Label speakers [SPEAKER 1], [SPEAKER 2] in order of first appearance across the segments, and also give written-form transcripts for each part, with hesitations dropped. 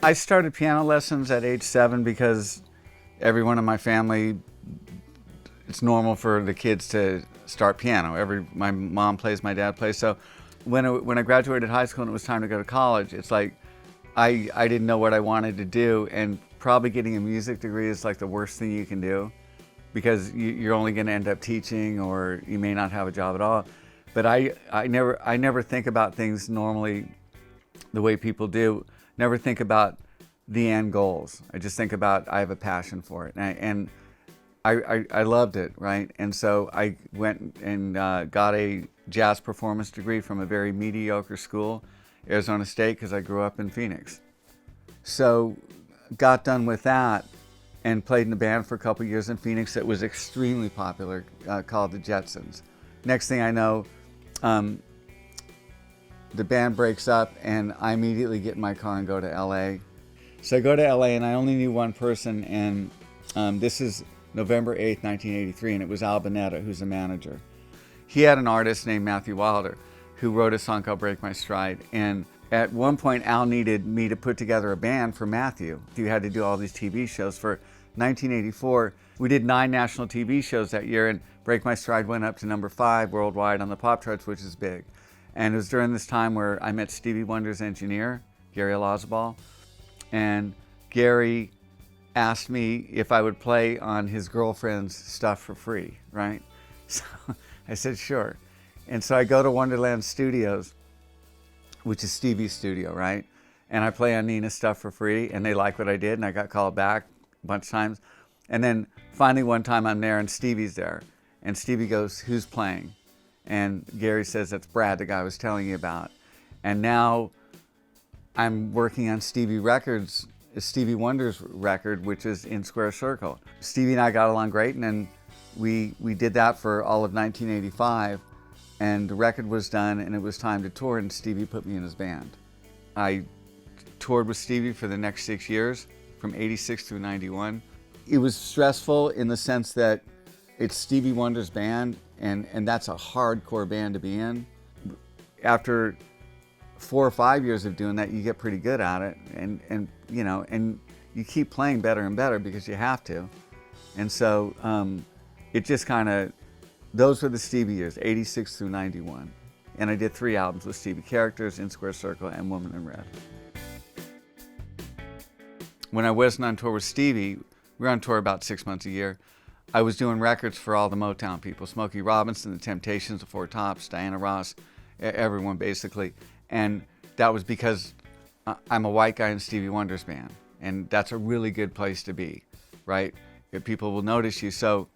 [SPEAKER 1] I started piano lessons at age 7 because everyone in my family, it's normal for the kids to start piano. My mom plays, my dad plays. So when I graduated high school and it was time to go to college, it's like I didn't know what I wanted to do, and probably getting a music degree is like the worst thing you can do, because you're only going to end up teaching, or you may not have a job at all. But I never think about things normally the way people do. Never think about the end goals. I just think about I have a passion for it, and I loved it, right? And so I went and got a jazz performance degree from a very mediocre school, Arizona State, because I grew up in Phoenix. So got done with that and played in a band for a couple years in Phoenix that was extremely popular, called the Jetsons. Next thing I know, the band breaks up and I immediately get in my car and go to LA. So I go to LA and I only knew one person, and this is November 8th, 1983, and it was Al Bonetta, who's the manager. He had an artist named Matthew Wilder who wrote a song called Break My Stride, and at one point Al needed me to put together a band for Matthew. He had to do all these TV shows. For 1984, we did 9 national TV shows that year, and Break My Stride went up to number 5 worldwide on the pop charts, which is big. And it was during this time where I met Stevie Wonder's engineer, Gary Olazabal, and Gary asked me if I would play on his girlfriend's stuff for free, right? So I said, sure. And so I go to Wonderland Studios, which is Stevie's studio, right? And I play on Nina's stuff for free, and they like what I did, and I got called back a bunch of times. And then finally one time I'm there and Stevie's there, and Stevie goes, who's playing? And Gary says, that's Brad, the guy I was telling you about. And now I'm working on Stevie Wonder's record, which is In Square Circle. Stevie and I got along great, and then we did that for all of 1985, and the record was done, and it was time to tour, and Stevie put me in his band. I toured with Stevie for the next 6 years, from 86 through 91. It was stressful in the sense that it's Stevie Wonder's band, and that's a hardcore band to be in. After 4 or 5 years of doing that, you get pretty good at it, and you know, and you keep playing better and better because you have to. And so it just kind of, those were the Stevie years, 86 through 91. And I did 3 albums with Stevie: Characters, In Square Circle, and Woman in Red. When I wasn't on tour with Stevie, we were on tour about 6 months a year, I was doing records for all the Motown people: Smokey Robinson, The Temptations, The Four Tops, Diana Ross, everyone basically. And that was because I'm a white guy in Stevie Wonder's band, and that's a really good place to be, right? If people will notice you. So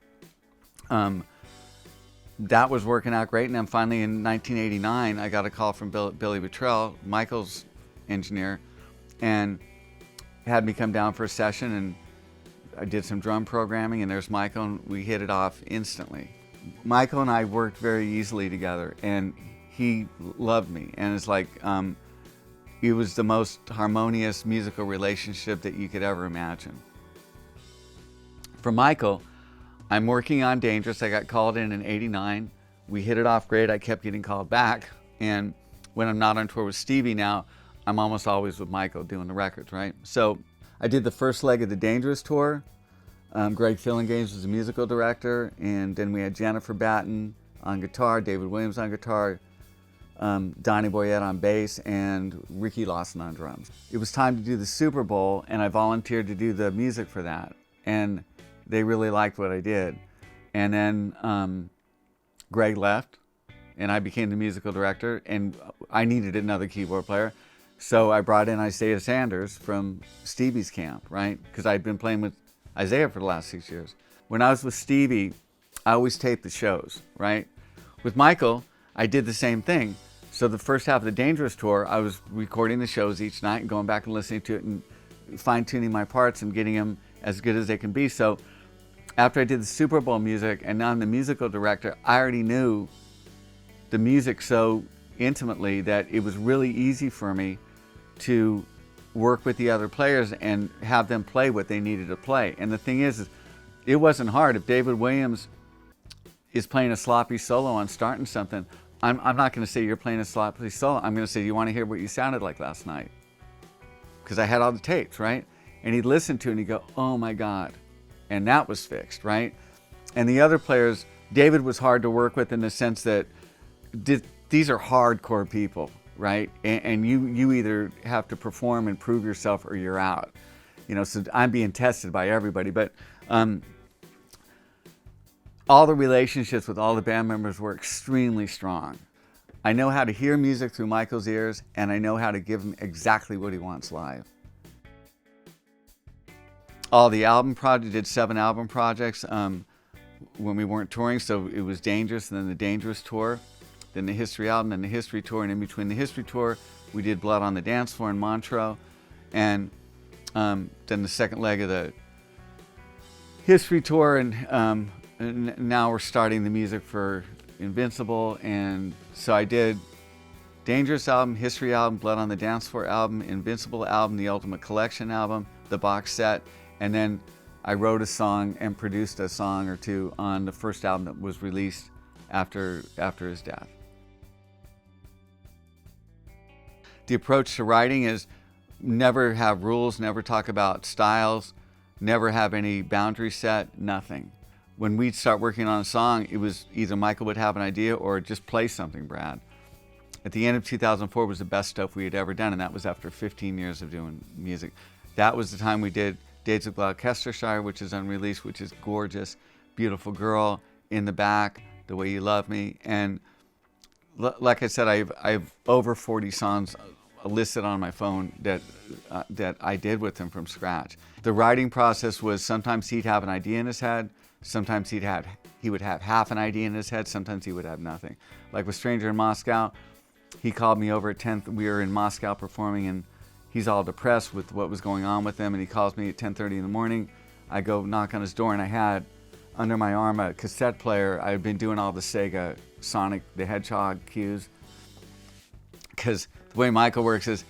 [SPEAKER 1] that was working out great. And then finally in 1989, I got a call from Billy Bottrell, Michael's engineer, and had me come down for a session, and I did some drum programming, and there's Michael, and we hit it off instantly. Michael and I worked very easily together, and he loved me, and it's like, it was the most harmonious musical relationship that you could ever imagine. For Michael, I'm working on Dangerous. I got called in '89. We hit it off great. I kept getting called back, and when I'm not on tour with Stevie now, I'm almost always with Michael doing the records, right? So I did the first leg of the Dangerous tour. Greg Fillingames was the musical director, and then we had Jennifer Batten on guitar, David Williams on guitar, Donnie Boyette on bass, and Ricky Lawson on drums. It was time to do the Super Bowl, and I volunteered to do the music for that, and they really liked what I did. And then Greg left, and I became the musical director, and I needed another keyboard player. So I brought in Isaiah Sanders from Stevie's camp, right? Because I'd been playing with Isaiah for the last 6 years. When I was with Stevie, I always taped the shows, right? With Michael, I did the same thing. So the first half of the Dangerous tour, I was recording the shows each night and going back and listening to it and fine-tuning my parts and getting them as good as they can be. So after I did the Super Bowl music, and now I'm the musical director, I already knew the music so intimately that it was really easy for me to work with the other players and have them play what they needed to play. And the thing is it wasn't hard. If David Williams is playing a sloppy solo on Starting Something, I'm not going to say you're playing a sloppy solo. I'm going to say, you want to hear what you sounded like last night? because I had all the tapes, right? And he'd listen to it and he'd go, oh my God. And that was fixed, right? And the other players, David was hard to work with in the sense that these are hardcore people, right? And you either have to perform and prove yourself or you're out. You know, so I'm being tested by everybody. But all the relationships with all the band members were extremely strong. I know how to hear music through Michael's ears, and I know how to give him exactly what he wants live. All the album projects, did 7 album projects when we weren't touring, so it was Dangerous, and then the Dangerous tour, then the History album, then the History tour, and in between the History tour, we did Blood on the Dance Floor in Montreux, and then the second leg of the History tour, and now we're starting the music for Invincible, and so I did Dangerous album, History album, Blood on the Dance Floor album, Invincible album, the Ultimate Collection album, the box set, and then I wrote a song and produced a song or two on the first album that was released after his death. The approach to writing is never have rules, never talk about styles, never have any boundary set, nothing. When we'd start working on a song, it was either Michael would have an idea or just play something, Brad. At the end of 2004 was the best stuff we had ever done, and that was after 15 years of doing music. That was the time we did Days of Gloucestershire, which is unreleased, which is gorgeous, beautiful girl, In the Back, The Way You Love Me. And like I said, I've over 40 songs listed on my phone that I did with him from scratch. The writing process was sometimes he'd have an idea in his head, sometimes he would have half an idea in his head, sometimes he would have nothing. Like with Stranger in Moscow, he called me over at 10th. We were in Moscow performing, and he's all depressed with what was going on with him, and he calls me at 10:30 in the morning. I go knock on his door, and I had under my arm a cassette player. I had been doing all the Sega Sonic the Hedgehog cues, because the way Michael works is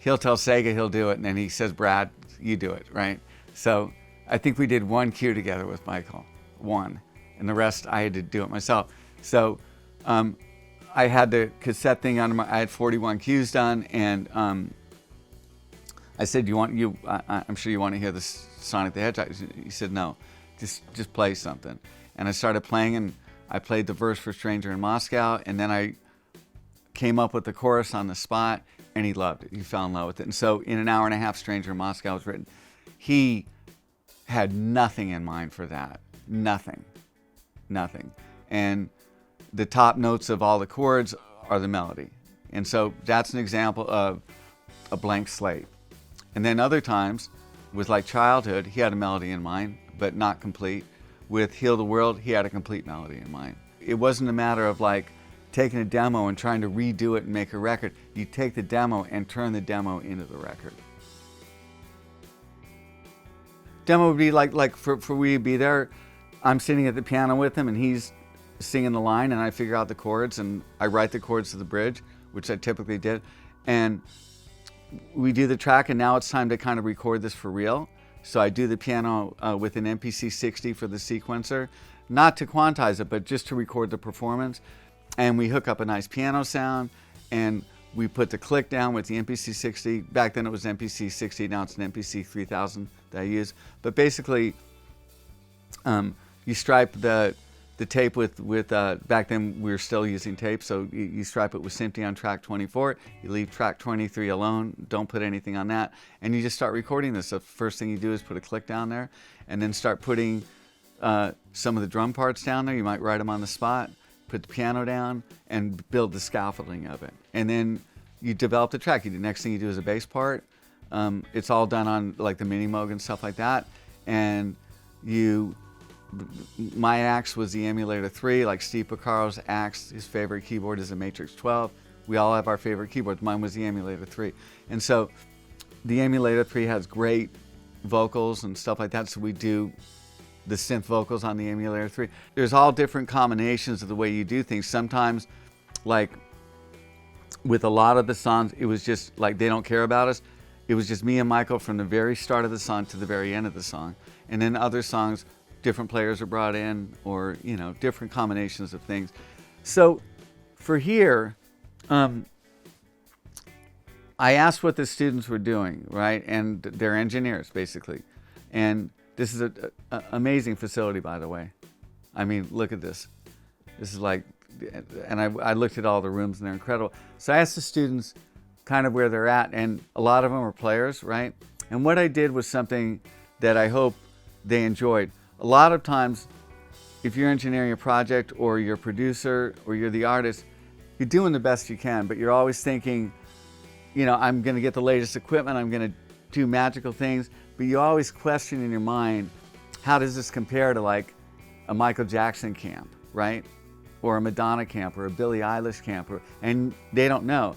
[SPEAKER 1] he'll tell Sega he'll do it, and then he says, Brad, you do it, right? So I think we did one cue together with Michael, one, and the rest I had to do it myself. So I had the cassette thing under I had 41 cues done, and I said, I'm sure you want to hear the Sonic the Hedgehog. He said, no, just play something. And I started playing, and I played the verse for Stranger in Moscow, and then I came up with the chorus on the spot, and he loved it. He fell in love with it. And so in an hour and a half, Stranger in Moscow was written. He had nothing in mind for that. Nothing. And the top notes of all the chords are the melody. And so that's an example of a blank slate. And then other times, with like Childhood, he had a melody in mind, but not complete. With Heal the World, he had a complete melody in mind. It wasn't a matter of like taking a demo and trying to redo it and make a record. You take the demo and turn the demo into the record. Demo would be like for We Be There, I'm sitting at the piano with him and he's singing the line and I figure out the chords and I write the chords to the bridge, which I typically did. And we do the track, and now it's time to kind of record this for real. So I do the piano with an MPC 60 for the sequencer, not to quantize it, but just to record the performance. And we hook up a nice piano sound, and we put the click down with the MPC 60. Back then it was MPC 60, now it's an MPC 3000 that I use. But basically, you stripe the tape with back then we were still using tape, so you stripe it with SMPTE on track 24, you leave track 23 alone, don't put anything on that, and you just start recording this. So the first thing you do is put a click down there, and then start putting some of the drum parts down there. You might write them on the spot, put the piano down, and build the scaffolding of it. And then you develop the track. The next thing you do is a bass part. It's all done on like the Mini Moog and stuff like that, and my axe was the Emulator 3, like Steve Porcaro's axe, his favorite keyboard is a Matrix 12. We all have our favorite keyboards. Mine was the Emulator 3. And so the Emulator 3 has great vocals and stuff like that, so we do the synth vocals on the Emulator 3. There's all different combinations of the way you do things. Sometimes, like with a lot of the songs, it was just like they don't care about us. It was just me and Michael from the very start of the song to the very end of the song. And then other songs, different players are brought in, or different combinations of things. So for here, I I asked what the students were doing, right? And they're engineers, basically. And this is an amazing facility, by the way. I mean, look at this. This is like, and I looked at all the rooms and they're incredible. So I asked the students kind of where they're at, and a lot of them are players, right? And what I did was something that I hope they enjoyed. A lot of times, if you're engineering a project or you're a producer or you're the artist, you're doing the best you can, but you're always thinking, you know, I'm going to get the latest equipment, I'm going to do magical things, but you always question in your mind, how does this compare to like a Michael Jackson camp, right? Or a Madonna camp or a Billie Eilish camp, and they don't know.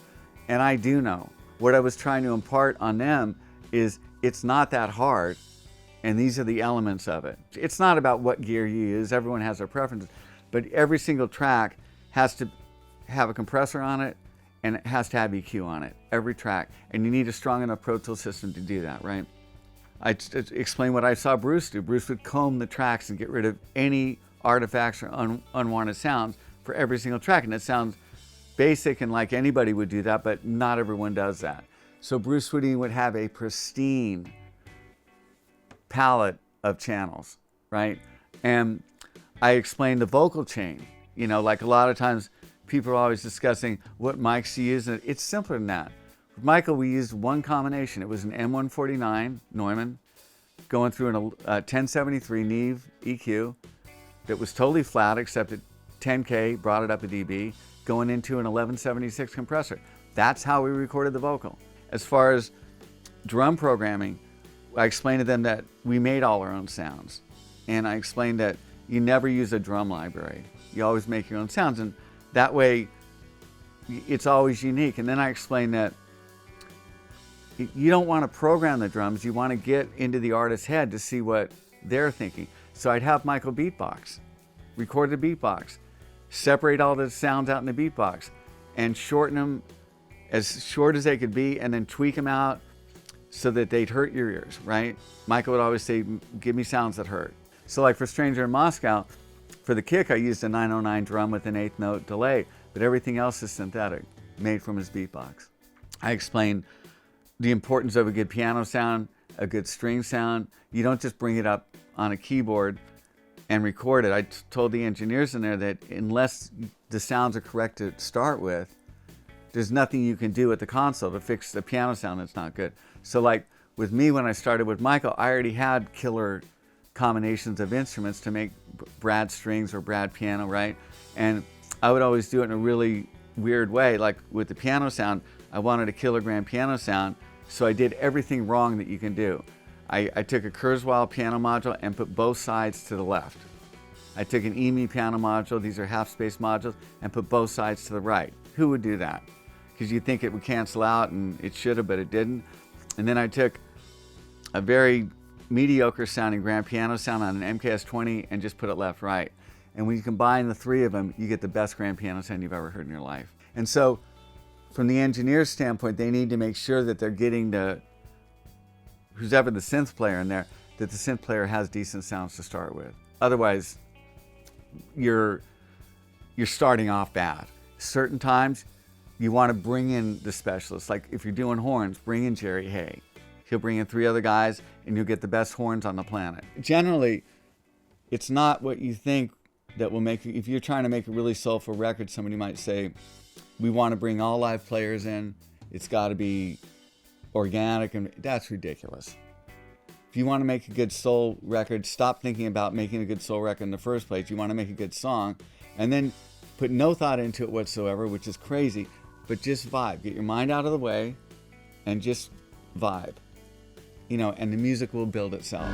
[SPEAKER 1] And I do know. What I was trying to impart on them is it's not that hard, and these are the elements of it. It's not about what gear you use, everyone has their preferences, but every single track has to have a compressor on it, and it has to have EQ on it, every track. And you need a strong enough Pro Tool system to do that, right? I explained what I saw Bruce do. Bruce would comb the tracks and get rid of any artifacts or unwanted sounds for every single track. And it sounds basic and like anybody would do that, but not everyone does that. So Bruce Sweeney would have a pristine palette of channels, right? And I explained the vocal chain. You know, like a lot of times people are always discussing what mics to use, and it's simpler than that. With Michael, we used one combination. It was an M149 Neumann going through a 1073 Neve EQ that was totally flat except at 10K, brought it up a dB, going into an 1176 compressor. That's how we recorded the vocal. As far as drum programming, I explained to them that we made all our own sounds. And I explained that you never use a drum library. You always make your own sounds, and that way it's always unique. And then I explained that you don't want to program the drums, you want to get into the artist's head to see what they're thinking. So I'd have Michael beatbox, record the beatbox, separate all the sounds out in the beatbox, and shorten them as short as they could be, and then tweak them out so that they'd hurt your ears, right? Michael would always say, give me sounds that hurt. So like for Stranger in Moscow, for the kick, I used a 909 drum with an 8th note delay, but everything else is synthetic, made from his beatbox. I explained the importance of a good piano sound, a good string sound. You don't just bring it up on a keyboard and record it. I told the engineers in there that unless the sounds are correct to start with, there's nothing you can do at the console to fix the piano sound that's not good. So like with me, when I started with Michael, I already had killer combinations of instruments to make Brad strings or Brad piano, right? And I would always do it in a really weird way. Like with the piano sound, I wanted a killer grand piano sound, so I did everything wrong that you can do. I took a Kurzweil piano module and put both sides to the left. I took an EMI piano module, these are half space modules, and put both sides to the right. Who would do that? Because you'd think it would cancel out, and it should have, but it didn't. And then I took a very mediocre sounding grand piano sound on an MKS-20 and just put it left-right. And when you combine the three of them, you get the best grand piano sound you've ever heard in your life. And so from the engineer's standpoint, they need to make sure that they're getting the, who's ever the synth player in there, that the synth player has decent sounds to start with. Otherwise, you're starting off bad. Certain times, you want to bring in the specialists. Like if you're doing horns, bring in Jerry Hay. He'll bring in 3 other guys, and you'll get the best horns on the planet. Generally, it's not what you think that will make you, if you're trying to make a really soulful record, somebody might say, we want to bring all live players in, it's got to be organic, and that's ridiculous. If you want to make a good soul record, stop thinking about making a good soul record in the first place. You want to make a good song, and then put no thought into it whatsoever, which is crazy, but just vibe. Get your mind out of the way, and just vibe. You know, and the music will build itself.